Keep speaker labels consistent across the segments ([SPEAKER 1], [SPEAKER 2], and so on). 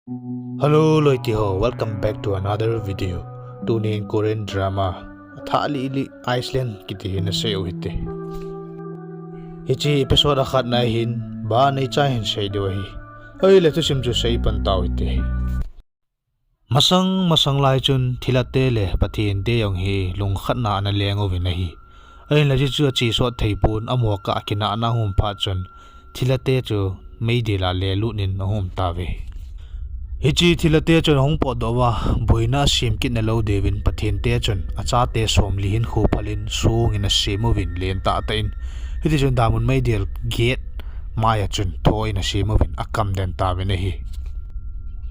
[SPEAKER 1] Hello Loitiho, welcome back to another video. Tune in Korean drama. Thali li Iceland kiti hin say uhite. Hichi episode akhat na hin ba nay cha hin say dewahi. Ay leto simju say pantaw ite. Masang lai chun thilate le pathin de yong hi lung khat na na lengo vinahi. Ay la chu chi so theipun amwa ka kina na hum pha chun thilate chu meidi la le lu nin hum tawe. Hichi thilate chon hong po dowa boina sim kit na lo devin pathin te chon acha te som li hin khu phalin sung in a simovin len ta ta in hiti chon damun mai del gate maya chon thoi na simovin akam den ta ve hi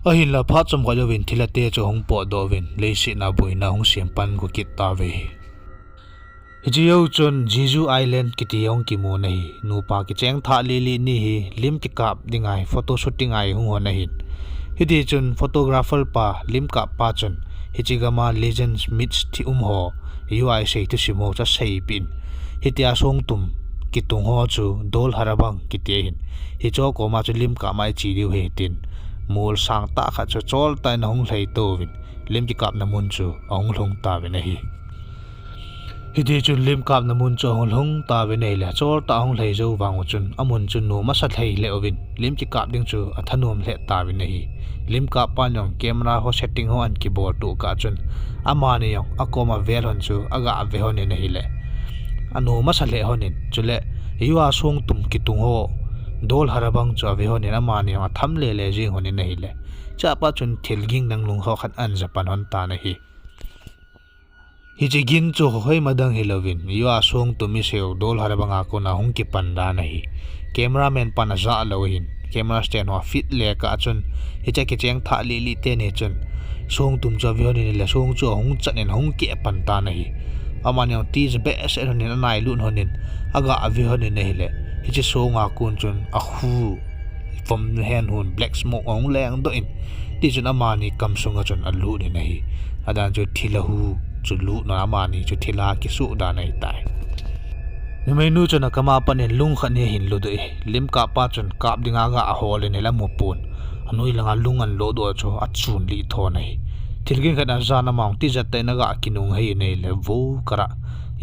[SPEAKER 1] ahin la pha chom ga lovin thilate cho hong po dovin leisi na boina hong sim pan ko kit ta ve hichi yo chon Jeju Island kiti yong ki mo nahi nu pa ki cheng tha li li ni hi lim ki kap dingai photo shooting ai hung ho na hin hiti chun photographer pa limka pa chun hichigama legends meets thi ho ui sei tu simo cha sei pin hiti asong tum kitung ho chu dol harabang kiti hin hi cho ko ma chu limka mai chi riu he tin mul sang ta kha chu chol tai na hong hlei to win lim ki kap na mun chu ong hlung ta ve na hi hiti chun lim kap na mun chu ong hlung ta ve nei la chol ta ong hlei zo wang chun amun chun no ma sa thlei le ovin lim ki kap ding chu athanom hle ta ve na hi lim ka panyong camera ho setting ho an keyboard tu ka chun amani yong akoma ver hon chu aga ave hon ne hile anu masale honin chule yuwa song tum kitung ho dol harabang chu ave hon ne amani yong tham le le jing hon ne hile cha pa chun thilging nang lung ho khat an japan hon ta na hi hi chi gin chu hoi madang hilovin yuwa song tumi seu dol harabanga ko na hong ki panda na hi cameraman pana za lo hin camera stand ho fit le ka chun hicha ki cheng tha li li te ne chun song tum cha vi ni la song chu hong chanen hong ke pan ta na hi amani on ti be se ni nai lu honin aga avi hon ne hele hichi song a kun chun a khu from hand hun black smoke ong leng do in ti chun amani kam sung a chun a lu ni nei adan chu thilahu chu lu na amani chu thila ki su da nei tai Nimenu chon kama panin lung khane hin lo de lim ka pa chon kap dinga ga a hole ne la mo pun anui langa lungan lo do cho achun li tho nei thilgin khana jana maung ti jat te na ga kinung hei nei le vo kara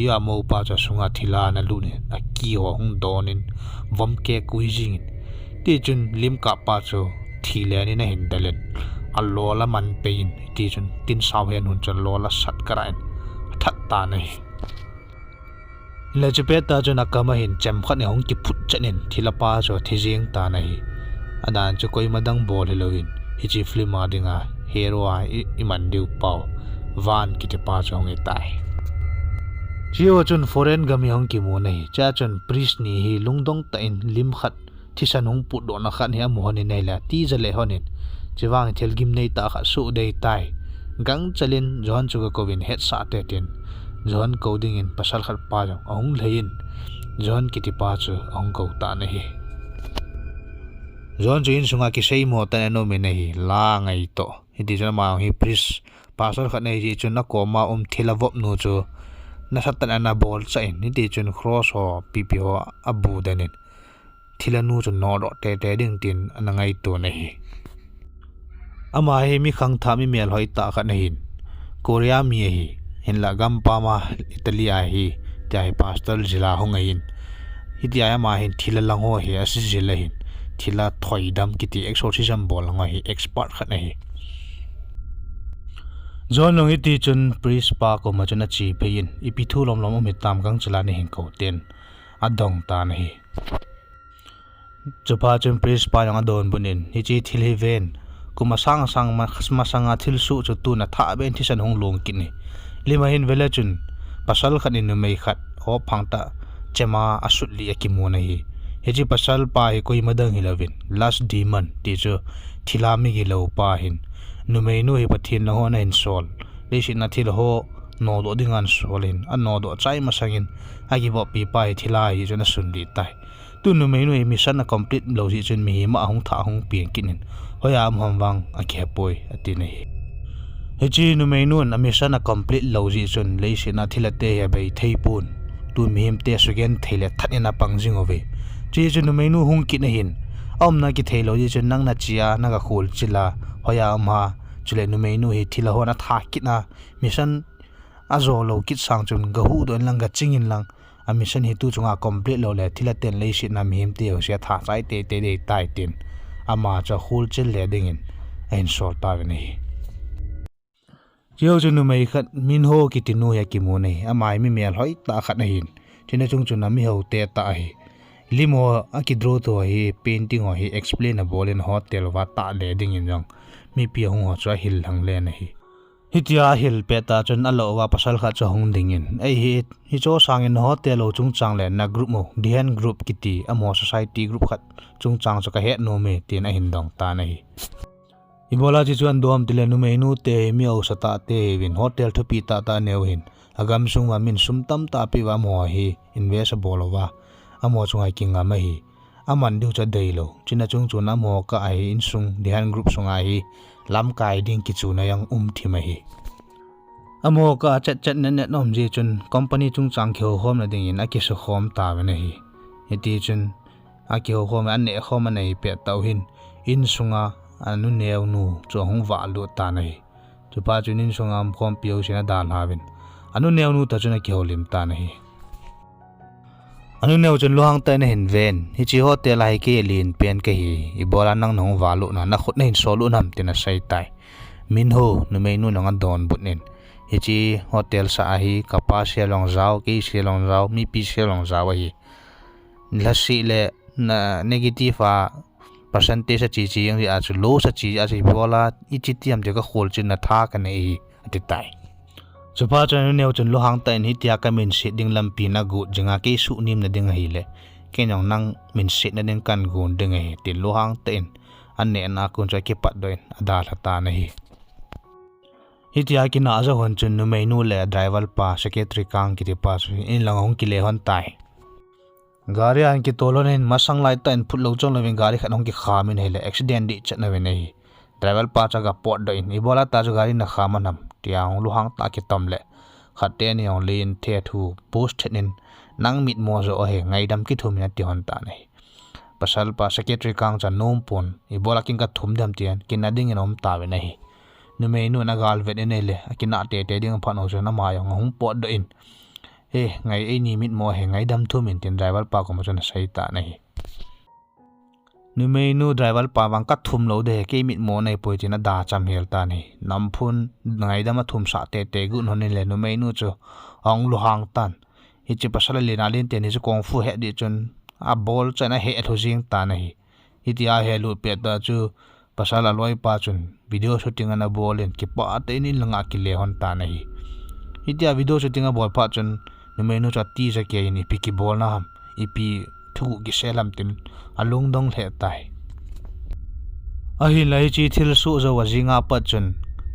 [SPEAKER 1] ya mo pa cha sunga thila na lu ne a ki ho hung donin vom ke kuijing ti chun lim ka pa cho thile ni na hin dalen a lo la man pein ti chun tin saw hen hun chon lo la sat karain that ta nei le chepe ta chona kama hin chem khat ne hong ki phut chanin thilapa cho thijing ta nahi adan chu koi madang bol heloin hi chi film ma dinga hero a iman diu pau van ki te pa chong e tai chio chun foreign gami hong ki mo nahi cha chun priest ni hi lungdong ta in lim khat thisan hong pu do na khan he mo ni nei la ti jale honin chiwang thelgim nei ta kha su dei tai gang chalin jon chu ko win het sa te tin John coding in pasal khat pa jong ong lein John kiti pa chu ong ko ta na hi John jin sunga ki sei mo ta no me nahi la ngai to hiti jana ma hi pris pasal khat nei ji chun na ko ma thila vop nu chu na satan ana bol cha in hiti chun cross ho pp ho abu danin thila nu chu no ro te te ding tin anangai to na hi ama hi mi khang tha mi mel hoi ta khat na hin Korea mi hi hin la gam pa ma Italia hi tai pastor jila hongain hitia ma hin thila lang ho hi asi jila hin thila thoi dam kiti exorcism bol nga hi expert khat hi John long iti chun priest pa ko ma chuna chi phein ipi thu lom lom mi tam gang chala ne hin ko ten adong ta na hi chupa chun priest pa yang adon bunin hi chi thil hi ven kuma sang sang ma khasma sanga thil su chu tu na tha ben thisan hong long kin ni lima hin vela chun pasal khan in mei khat ho phangta chema asut li akimona hi heji pasal pa hi koi madang hilovin last demon ti chu thilami gi lo pa hin nu mei nu hi pathin na ho na in sol le shi na thil ho no do dingan solin an no do chai masangin agi bo pi pa hi thila hi chuna sun li tai tu nu mei nu hi mission na complete lo ji chun mi ma hong tha hong pian kinin hoya am ham wang a khe poi ati nei Hichi nu menu na mission a complete loji chun leisi na thilate he bei theipun tu mihim te sugen thele thatina pangjing ove chi chu nu menu hung ki na hin na ki thelo ji chun nang na chia na ka khul chila hoya ma chule nu mei nu hi thila hona tha kitna mission azo lo kit sang chun ga hu don lang ga chingin lang a mission hi tu chunga complete lo le thila ten le shi na mihim te ho sia tha sai te te de tai tin ama cha khul chil le dingin ein sol ta ni chiao chun nu mei khat min ho ki tinu ya ki mu nei amai mi mel hoi ta khat na hin china chung chun na mi ho te ta hi limo aki draw to hi painting ho hi explainable in hotel wa ta le ding in jong mi pi hong ho cha hil hang le na hi hitia hil pe ta chun alo wa pasal kha cha hong ding in ai hi cho sang in hotel lo chung chang le na group mo dihan group kiti amo society group khat chung chang cha ka he no me tin a hin dong ta na hi ibola chi chuan dom tile nu me nu te mi au sata te win hotel thupi ta ta neu hin agam sung wa min sum tam ta pi wa mo hi investable wa amo chungai kinga ma hi aman du cha dei lo china chung chuna mo ka ai in sung dihan group sunga hi lam kai ding ki chuna yang thi ma hi amo ka chat chat na nom ji chun company chung chang kheu hom na ding in aki so khom ta wa na hi eti chun aki ho hom an ne khom na hi pe tau hin in sunga anu neu nu cho hong wa lu ta na hi chu pa chun in sunga khom piu sina dan ha win anu neu nu ta chuna ki holim ta na hi anu neu chun lohang ta na hin ven hi chi hotel ai ke lin pen ke hi ibola nang nong walu na khut na hin solu nam tina sai tai min ho nu mei nu nang don but nin hi chi hotel sa hi kapa se long zau ke se long zau mi pi se long zau hi lasi le na negative a percentage chi chi yang ri a chu lo sa chi a chi bola I chi tiam je ka khol chin na tha ka nei ati tai chupa chan neu chun lohang ta ni tia ka min sit ding lampi na gu jinga ke su nim na ding hi le ke nyong nang min sit na ding kan gun ding hi ti lohang ta in an ne na kun cha ke pat doin ada la ta na hi hi tia ki na za hon chun nu mei nu le driver pa secretary kang ki pa in lang hong ki le hon tai gari an ki tolon in masang lai ta in phut lo chong loving gari khanong ki khamin hele accident di chat na we nei driver pa cha ga pot do in ibola ta ju gari na khamanam tiang luhang ta ki tomle khate ni ong lin the thu post nin nang mit mo zo he ngai dam ki thum na ti hon ta nei pasal pa secretary kang cha nom pon ibola king ka thum dam tian kin na ding enom ta we nei nu me nu na gal vet ne le akina te te ding phan ho zo na ma yong hung pot do in ngai ei ni mit mo he ngai dam thu min tin driver pa ko mo chon sai ta nei nu mei nu driver pa wang ka thum lo de ke mit mo nei poi china da cham hel ta nei nam phun ngai dam thum sa te te gu no ne le nu mei nu chu ong lu hang tan hi chi pasal le na len te ni chu kong fu he di chun a bol chana he atho jing ta nei hi ti a he lu pe ta chu pasal a loi pa chun video shooting ana bol en ki pa te ni langa ki le hon ta nei hi ti a video shooting a bol pa chun nu mei nu cha ti ja ke ni pi ki bol na ham ipi thu gi selam tin alung dong the tai a hi lai chi thil su zo wa jinga pa chun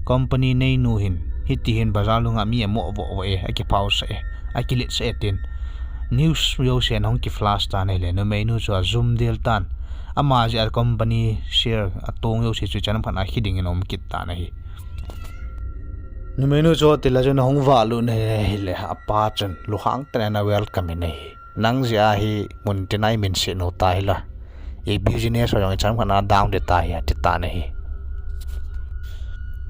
[SPEAKER 1] company nei nu hin hi ti hin bazalunga mi mo wo e a ki pau se a ki lit se tin news yo sen hong ki flash ta nei le no mei nu cho zoom del tan ama ji al company share atong yo si chu chan phan a hiding enom kit ta nei nu mei nu cho tila jon hong wa lu ne le apa chun lu hang tra na welcome nei nang zia hi mun tinai min se no tai la e business so yong cham khana down de tai ya ti ta nei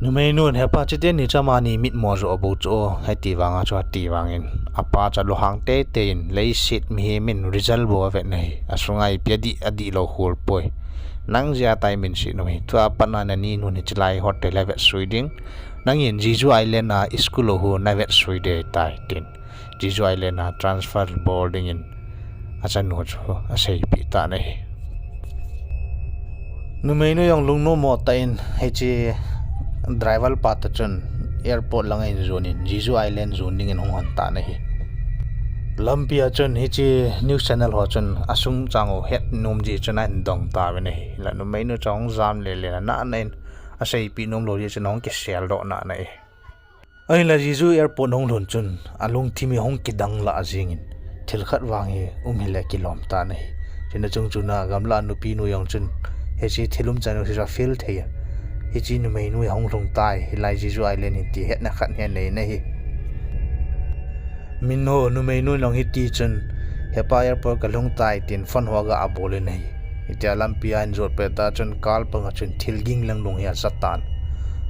[SPEAKER 1] nu mei nu he pa chi te ni chama ni mit mo zo bo cho hai ti wanga cho ti wangin apa cha lo hang te te in lei sit mi min result bo ve nei asungai piadi adi lo hol poi nang zia tai min si no hi tu apa na ni nu ni chilai hotel ve swiding nang in Jeju Island na school ho na ve swide tai tin Jeju Island na transfer boarding in achan no cho asei pi ta nei nu mei no yong lung no mo ta in he chi driver pa ta chun airport lang in zone in Jeju Island zone ding in hong ta nei lampia chun hi chi news channel ho chun asung chango het nom ji chuna dong ta we nei la nu mei no chong jam le le na nen asei pi nom lo ji chunong ke sel ro na nei ai la Jeju airport hong lon chun alung thimi hong ki dang la jingin thil khat wangi le kilom ta nei china chung chuna gamla nu pi nu yong chun he chi thilum chanu si feel theya hi chi nu mei nu hong long tai hilai Jeju Island ti het na khat he nei nei min no nu mei nu long hi ti chun he pa airport ka long tai tin fan ho ga abole nei itia lampian rot peta chun kalpanga chun thilging lang lung ya satan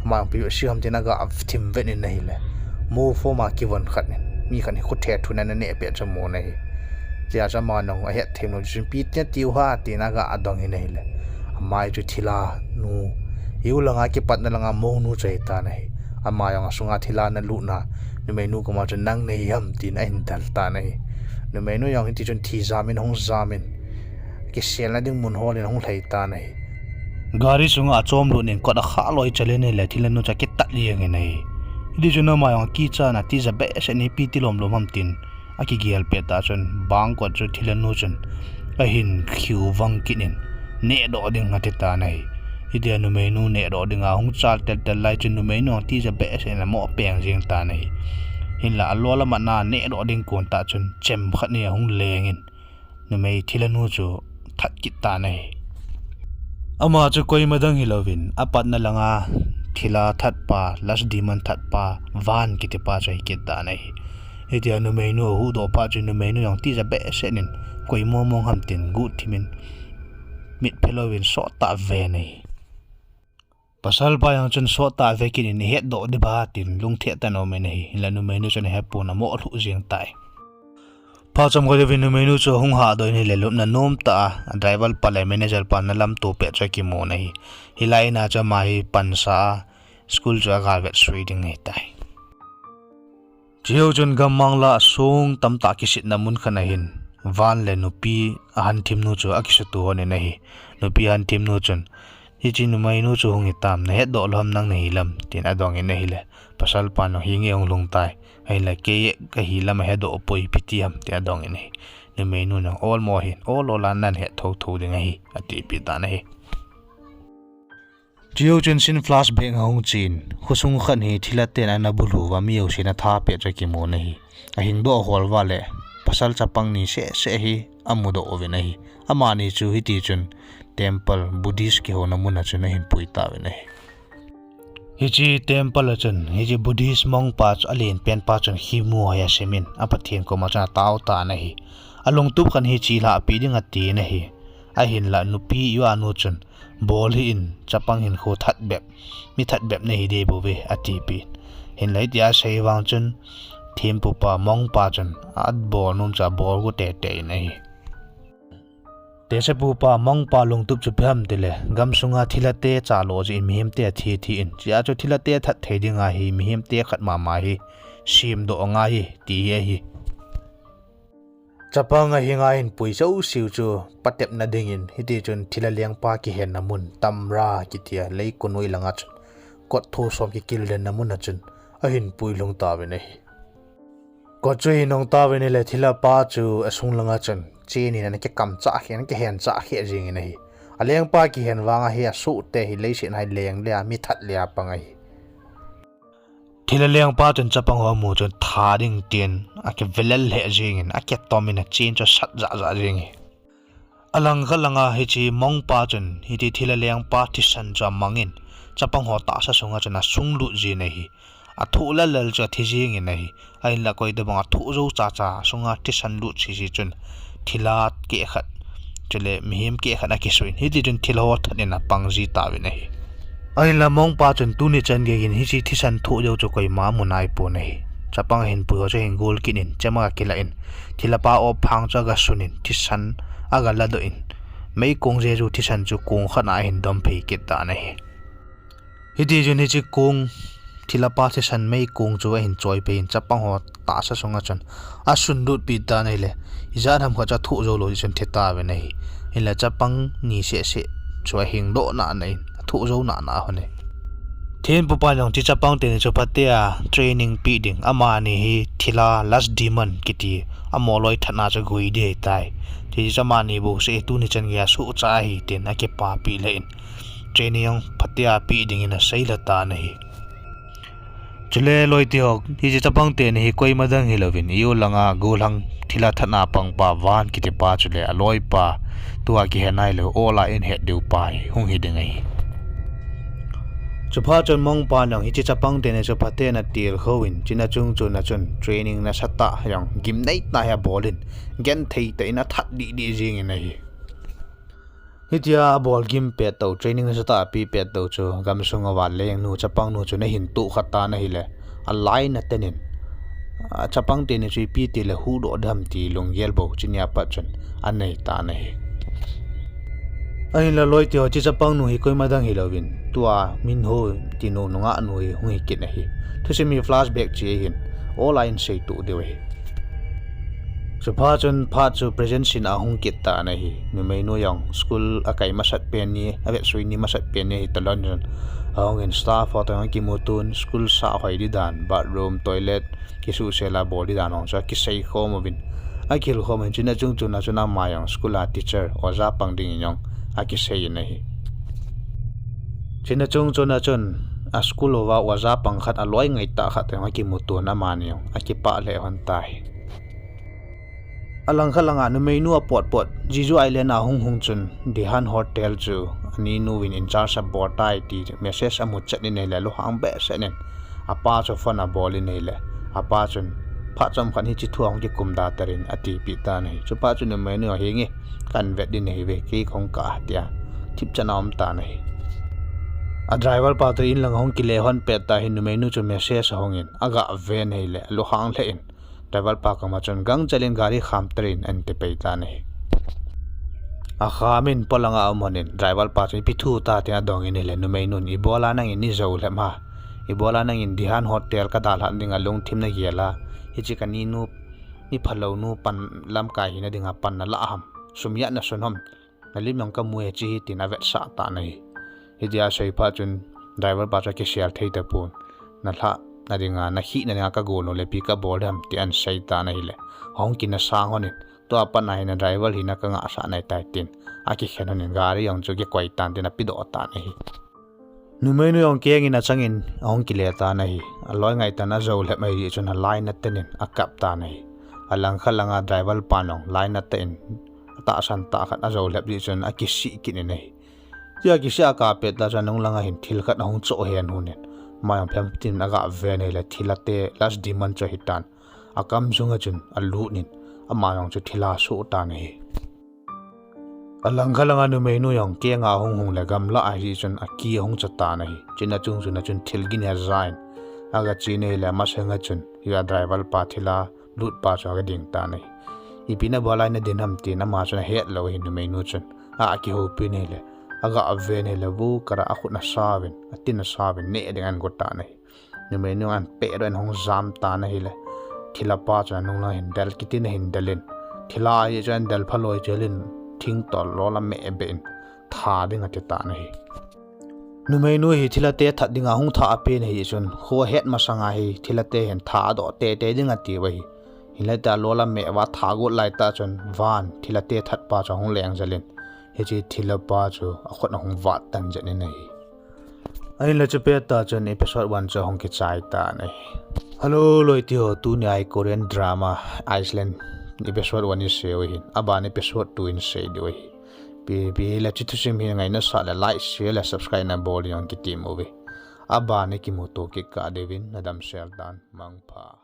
[SPEAKER 1] mang pi siam tinaga thim venin nei le mu forma kiwon khat mi khan khu the thuna na ne pe chamo nei tia chama nong a he thim no chun pi te tiu ha tinaga adong hi nei le amai chu thila nu yu langa ki patna langa mo nu chei ta nei ama yang sunga thila na lu na nu menu ko ma chun nang nei yam tin a in dal ta nei nu menu yang ti chun thi zamin hong zamin ki sel na ding mun hol in hong thei ta nei gari sunga chom lu nin ko da kha loi chale nei le thila nu cha ki tat liang nei di chun ma yang ki cha na ti za be se ni pi ti lom lom ham tin aki gial pe ta chun bang ko chu thila nu chun a hin khiu wang kinin ne do ding ngati ta nei idia nu menu ne do ding a hong chal tel tel lai chun nu menu ti za be se na mo peng jing ta nei hin la lo la ma na ne do ding kon ta chun chem khat ni hong lengin nu mei thila nu chu that ki ta nei ama chu koi madang hilovin apat na langa thila that pa las diman that pa van ki te pa chai ki ta nei idia nu menu hu do pa chu nu menu yang ti za be se nin koi mo mong ham tin gu thimin mit pelowin so ta ve nei pasal pa yang chun so ta ve kin ni het do de ba tin lung the ta no me nei la nu menu chun he pu na mo thu jing tai pa cham ko de nu menu chu hung ha do ni le lum na nom ta driver pa le manager pa na lam to pe cha ki mo nei hilai na cha mai pansa school cha ga vet reading nei tai jiu chun gamang la sung tam ta ki sit na mun khana hin van le nu pi han thim nu chu akisu tu ne nei nu pi han thim nu chun hi chi nu mai nu chu hung itam na he do lam nang nei lam tin adong in nei le pasal pa no hi nge ong lung tai ai la ke ka hi lam he do poi pitiam ti adong in nei nu mai nu na all mo hin all olan nan he tho tho ding hi ati pi ta nei jiu chun sin flash bang hong chin khusung khan hi thila ten ana bulu wa mi au sina tha pe cha ki mo nei a hin do hol wa le pasal chapang ni se hi amudo ove nei amani chu hi ti chun temple buddhist ki hona mun chu na hin pui ta ve nei hi chi temple chun hi chi buddhist mong pa ch alin pen pa chun hi mu ya semin apathian ko ma cha taw ta nei along tup khan hi chi la pi ding ati nei a hin la nu pi yu anu chun bol hi in chapang hin kho that bep mi that bep nei de bo ve ati pi hin lai tia sei wang chun thim pu pa mong pa chun at bol num cha bol ko te te nei te se pu pa mong pa lung tup chu pham te le gam sunga thilate cha lo ji mihim te thi in chia chu thilate that thei dinga hi mihim te khat ma ma hi sim do nga hi ti hi chapanga hinga in pui chau siu chu patep na dingin hiti chun thilaliang pa ki hen namun tamra ki tia lei konoi langa chun kot tho som ki kilden namun na chun a hin pui lung ta ve nei ko chui nong ta ve ne le thila pa chu asung langa chun che ni na ke kam cha hen cha khe jing nei aleng pa ki hen wanga hi su te hi lei sin hai leng le mi that le pangai thilaliang pa chun chapang ho mu chun tha ding tien a ke velal he jing in a ke tomina chin cho sat za za jing alang galanga hi chi mong pa chun hi ti thilaliang pa thi san cha mangin chapang ho ta sa sunga chuna sunglu ji nei a thu la lal cha thi jing in nei ai la koi de bang a thu zo cha cha sunga thi san lu chi chi chun thilat ke khat chule mihim ke khat a ki suin hi ti chun thilo thatin a pangji ta we nei ai la mong pa chun tu ni chan ge in hi chi thi san thu jo cho koi ma munai po nei chapang hin pu ho che hin gol kinin chama kila in thilapa o phang cha ga sunin thi san aga la do in mei kong je ju thi san chu kong khana hin dom phei ke ta nei hi ti jun hi chi kong thilapa thi san mei kong chu hin choi pe in chapang ho ta sa songa chan a sun lut pi ta nei le izan ham kha cha thu jo lo chen the ta we nei in la chapang ni se chu hing do na nei thu zo na ho nei thiên pu pa long chi chapang te chu patia training pi ding ama ni hi thila last demon kiti amoloi thana cha goi de tai ti chama ni bu se tu ni chan ya su cha hi ten a ke pa pi le in training patia pi ding in a seila ta nei chule loi ti hok ti chapang te ni koi madang hi lovin yu langa gulang thila thana pang pa van kiti pa chule aloi pa tua ki henai lo ola in het deu pai hung hi ding ai chupha chon mong pa nang hi chi chapang te ne chupha te na tir khowin china chung chu na chun training na sata yang gim nei ta ya bolin gen thei te na that di jing in hi hitia ball game pet to training sa ta pi pet to chu gam sunga wa leng nu chapang nu chu na hin tu khata na hi le a line na tenin chapang te ni chi pi ti le hu do dham ti longyel bo chinya pa chun anei ta na hi ai la loi ti ho chi chapang nu hi koi madang hi lovin tua min ho ti no nga nu hi hui kit na hi thusi mi flashback chi hin all line sei tu de we so pha chu present sin a hung kit ta na hi mi mai no yang school akai masat pen ni ave sui ni masat pen ni talon jon hong in staff auto ki mutun school sa hoi di dan bathroom toilet ki su sela body dan hong cha ki sei khom ovin a khil khom hin china chung chuna chuna ma yang school a teacher oza pangding yong a ki sei na hi china chung chuna chun a school owa oza pangkhat a loi ngai ta khat ma ki mutun a man yong a ki pa le hon tai alang khalanga nu menu a pot Jeju Island a hung chun Dihan Hotel chu ani nu win in charge of botai ti message amu chatni nei le lo hang be senen apa cho phone a boli nei le apa chun pha cham khan hi chi thuang ki kumda tarin ati pi ta nei chu pa chu nu menu a hingi kan vet din nei ve ki khong ka tia thip chanam ta nei a driver pa to in lang hong ki le hon pe ta hin nu menu chu message hongin aga ve nei le lo hang le in driver pa ka ma chon gang chalin gari kham train an te pe ta nei a khamin polanga amonin driver pa chi pithu ta tia dong in le nu mai nun ibola nang in ni zo le ma ibola nang in Dihan Hotel ka dal han dinga long thim na yela hi chi kan ni nu ni phalo nu pan lam kai hi na dinga pan na la ham sumya na sonom na lim nang ka mu e chi tin a vet sa ta nei hi dia sei pa chun driver pa cha ki share thei ta pun na tha na dinga na hi na ka go no le pi ka bol ham ti an sei ta nei le hong kin na sang honin to apa na hin driver hi na ka nga sa nai tai tin aki khenon gari yang chu ki koi tan tin a pi do ta nei nu mai nu yong keng in a changin hong ki le ta nei aloi ngai ta na zo le mai ri chun a line na tenin a kap ta nei alang khalanga driver panong line na ten ta san ta khat a zo le ri chun a ki si ki nei ya ki sha ka pe ta chanong langa hin thil khat hong cho hen hunen mayang pham tin aga ve nei le thilate last diman cho hitan akam zunga chun alu nin amayang chu thila su ta nei alang khalanga nu menu yang ke nga hong le gam la ai chun a ki hong cha ta nei china chung chun thilgin ya zain aga chi nei le ma senga chun ya driver pa thila lut pa cha ga ding ta nei ipina balai na din ham tin ama chun het lo hin nu menu chun a ki ho pi nei le aga ave nei le bu kara a khut na savin atin na savin ne dengan go ta nei nu menu an pe ren hong zam ta nei le thila pa cha nong la hin dal kitin hin dalin thila ye chan dal phaloi chelin thing tol lo la me ben tha ding ate ta nei nu mai nu hi thila te that dinga hung tha ape nei chun ho het ma sanga hi thila te hen tha do te ding ati wai hila ta lo la me wa tha go lai ta chun van thila te that pa cha hong leng jalin he chi thila pa chu a khot na hong wa tan je nei ai la che pe ta chun episode 1 cha hong ki chai ta nei hello loi ti ho tu ni ai Korean drama Iceland episode 1 is se hin aban episode 2 in se de bi la chi thu sim hi ngai na sa la like share la subscribe na bol yang ki team ove aban ki moto ki ka devin nadam share dan mangpha